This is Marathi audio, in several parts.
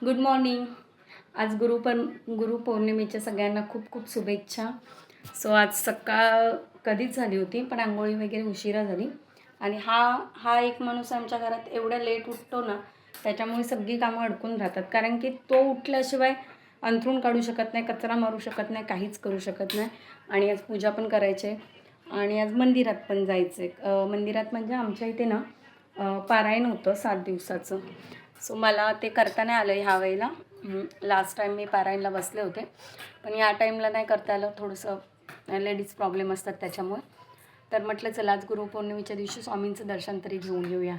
Good morning. आज गुरुपौर्णिमेच्या सगळ्यांना खूप खूप शुभेच्छा. सो आज सकाळ कधीच झाली होती, पण आंघोळी वगैरे उशिरा झाली. आणि हा एक माणूस आमच्या घरात एवढ्या लेट उठतो ना, त्याच्यामुळे सगळी कामं अडकून राहतात. कारण की तो उठल्याशिवाय अंथरूण काढू शकत नाही, कचरा मारू शकत नाही, काहीच करू शकत नाही. आणि आज पूजा पण करायची आहे आणि आज मंदिरात पण जायचं आहे. मंदिरात म्हणजे आमच्या इथे ना पारायण होतं 7 दिवसाचं. सो मला ते करता नाही आलं ह्या वेळेला. लास्ट टाईम मी पारायणला बसले होते, पण या टाईमला नाही करता आलं. थोडंसं लेडीज प्रॉब्लेम असतात त्याच्यामुळे. तर म्हटलं चला आज गुरुपौर्णिमेच्या दिवशी स्वामींचं दर्शन तरी घेऊन येऊया.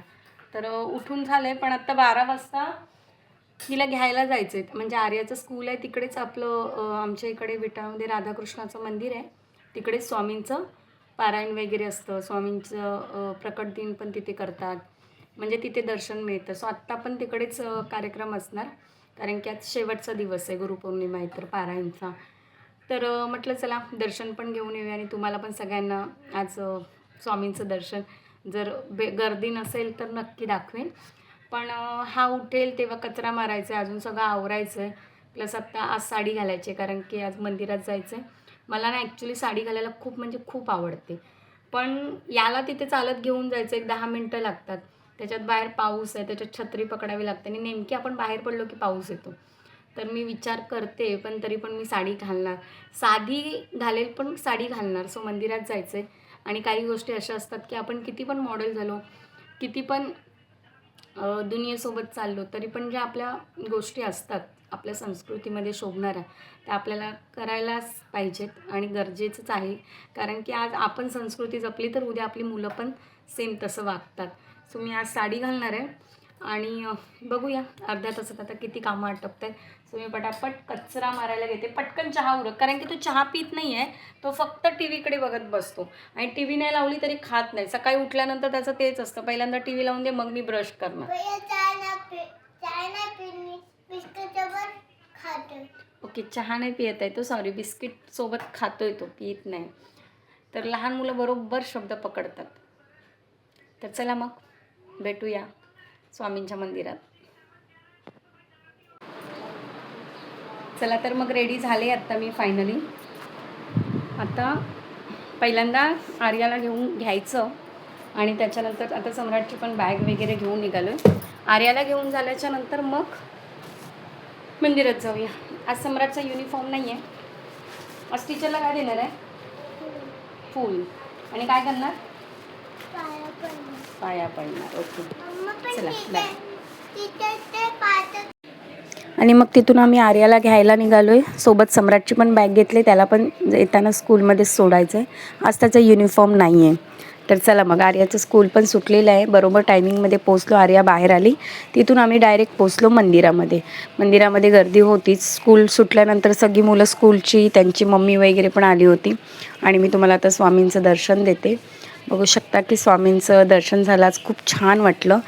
तर उठून झालं आहे, पण आत्ता 12 वाजता हिला घ्यायला जायचं आहे. म्हणजे आर्याचं स्कूल आहे तिकडेच आपलं आमच्या इकडे विटामध्ये राधाकृष्णाचं मंदिर आहे, तिकडेच स्वामींचं पारायण वगैरे असतं. स्वामींचं प्रकट दिन पण तिथे करतात, म्हणजे तिथे दर्शन मिळतं. सो आत्ता पण तिकडेच कार्यक्रम असणार, कारण की आज शेवटचा दिवस आहे, गुरुपौर्णिमा आहे तर पारायणचा. तर म्हटलं चला दर्शन पण घेऊन येऊया आणि तुम्हाला पण सगळ्यांना आज स्वामींचं दर्शन जर गर्दी नसेल तर नक्की दाखवेन. पण हा उठेल तेव्हा कचरा मारायचा आहे, अजून सगळं आवरायचं आहे. प्लस आत्ता आज साडी घालायची आहे, कारण की आज मंदिरात जायचं आहे. मला ना ॲक्च्युली साडी घालायला खूप म्हणजे खूप आवडते, पण याला तिथे चालत घेऊन जायचं, एक 10 मिनटं लागतात. त्याच्यात बाहेर पाऊस आहे, त्याच्यात छत्री पकडावी लागते आणि नेमकी आपण बाहेर पडलो की पाऊस येतो. तर मी विचार करते, पण तरी पण मी साडी घालणार. साधी घालेल पण साडी घालणार. सो मंदिरात जायचं आहे. आणि काही गोष्टी अशा असतात की आपण किती पण मॉडेल झालो, किती पण दुनियेसोबत चाललो, तरी पण ज्या आपल्या गोष्टी असतात आपल्या संस्कृतीमध्ये शोभणाऱ्या, त्या आपल्याला करायलाच पाहिजेत आणि गरजेचंच आहे. कारण की आज आपण संस्कृती जपली तर उद्या आपली मुलं पण सेम तसं वागतात. सो मी आज साडी घालणार आहे आणि बघूया अर्ध्या तासात आता किती कामं आटपत आहेत. सो मी पटापट कचरा मारायला घेते, पटकन चहा उरक. कारण की तो चहा पित नाही आहे, तो फक्त टी व्हीकडे बघत बसतो आणि टी व्ही नाही लावली तरी खात नाही. सकाळी उठल्यानंतर त्याचं तेच असतं, पहिल्यांदा टी व्ही लावून दे मग मी ब्रश करणार. ओके, चहा नाही पित आहे तो, सॉरी, बिस्किटसोबत खातोय तो, पित नाही. तर लहान मुलं बरोबर शब्द पकडतात. तर चला मग भेटूया स्वामींच्या मंदिरात. चला तर मग रेडी झाले आत्ता मी फायनली. आता पहिल्यांदा आर्याला घ्यायचं आणि त्याच्यानंतर आता सम्राटची पण बॅग वगैरे घेऊन निघालो आहे. आर्याला घेऊन झाल्याच्या नंतर मग मंदिरात जाऊया. आज सम्राटचा युनिफॉर्म नाही आहे. आज टीचरला काय देणार आहे? फूल. आणि काय करणार? पाया पडणार. ओके, चला बाय. आणि मग तिथून आम्ही आर्याला घ्यायला निघालो आहे. सोबत सम्राटची पण बॅग घेतली, त्याला पण येताना स्कूलमध्येच सोडायचं आहे. आज त्याचा युनिफॉर्म नाही आहे. तर चला मग आर्याचं स्कूल पण सुटलेलं आहे, बरोबर टायमिंगमध्ये पोचलो. आर्या बाहेर आली, तिथून आम्ही डायरेक्ट पोचलो मंदिरामध्ये. मंदिरामध्ये गर्दी होतीच. स्कूल सुटल्यानंतर सगळी मुलं स्कूलची, त्यांची मम्मी वगैरे पण आली होती. आणि मी तुम्हाला आता स्वामींचं दर्शन देते. बघू शकता की स्वामींचं दर्शन झालं. आज खूप छान वाटलं.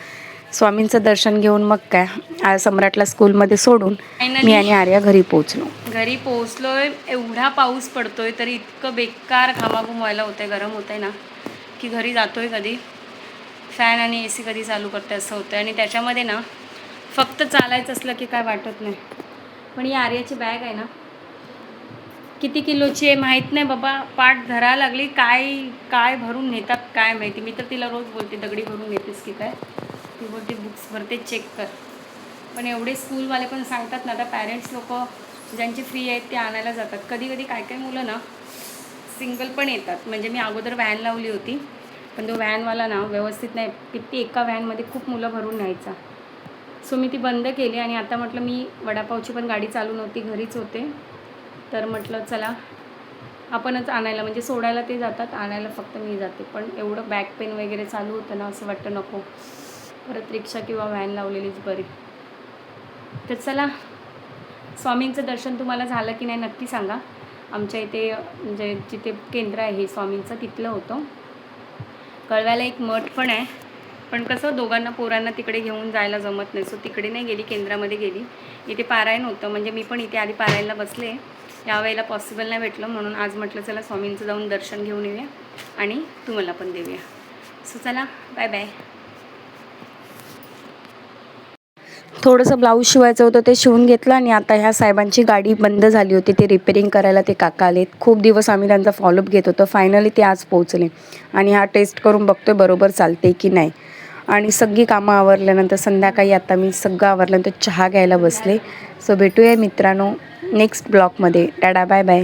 स्वामींचं दर्शन घेऊन मग काय, आज सम्राटला स्कूलमध्ये सोडून मी आणि आर्या घरी पोचलोय. एवढा पाऊस पडतोय तरी इतकं बेकार घामाघूम व्हायला होतंय, गरम होतंय ना, की घरी जातोय कधी फॅन आणि AC कधी चालू करते असं होतं. आणि त्याच्यामध्ये ना फक्त चालायचं असलं की काय वाटत नाही. पण ही आर्याची बॅग आहे ना, किती किलोची आहे माहीत नाही बाबा, पाठ धरायला लागली. काय भरून नेतात काय माहिती. मी तर तिला रोज बोलते दगडी भरून नेतेस की काय. ती बोलते बुक्स भरते, चेक कर. पण एवढे स्कूलवाले पण सांगतात ना, आता पॅरेंट्स लोक ज्यांची फ्री आहेत ते आणायला जातात. कधी कधी काय मुलं ना सिंगल पण येतात. म्हणजे मी अगोदर व्हॅन लावली होती, पण तो व्हॅनवाला ना व्यवस्थित नाही, किती एका व्हॅनमध्ये खूप मुलं भरून न्यायचा. सो मी ती बंद केली. आणि आता म्हटलं मी वडापावची पण गाडी चालू नव्हती, घरीच होते, तर म्हटलं चला आपणच आणायला, म्हणजे सोडायला ते जातात, आणायला फक्त मी जाते. पण एवढं बॅक पेन वगैरे चालू होतं ना, असं वाटतं नको, परत रिक्षा किंवा व्हॅन लावलेलीच बरी. तर चला, स्वामींचं दर्शन तुम्हाला झालं की नाही नक्की सांगा. आमच्या इथे म्हणजे जिथे केंद्र आहे स्वामींचं तिथलं होतं. कळव्याला एक मठ पण आहे, पण कसं दोघांना पोरांना तिकडे घेऊन जायला जमत नाही. सो तिकडे नाही गेली, केंद्रामध्ये गेली. इथे पारायण होतं, म्हणजे मी पण इथे आधी पारायणला बसले. यावेळेला पॉसिबल नाही भेटलं, म्हणून आज म्हटलं चला स्वामींचं जाऊन दर्शन घेऊन येऊया आणि तुम्हाला पण देऊया. सो चला, बाय बाय. थोडंसं ब्लाऊज शिवायचं होतं ते शिवून घेतलं आणि आता ह्या साहेबांची गाडी बंद झाली होती, ते रिपेरिंग करायला ते काका आलेत. खूप दिवस आम्ही त्यांचा फॉलोअप घेत होतो. फायनली ते आज पोहोचले आणि हा टेस्ट करून बघतोय बरोबर चालते की नाही. आणि सगळी कामं आवरल्यानंतर संध्याकाळी आता मी सगळं आवरल्यानंतर चहा घ्यायला बसले. सो भेटूया मित्रांनो नेक्स्ट ब्लॉगमध्ये. Tata bye bye.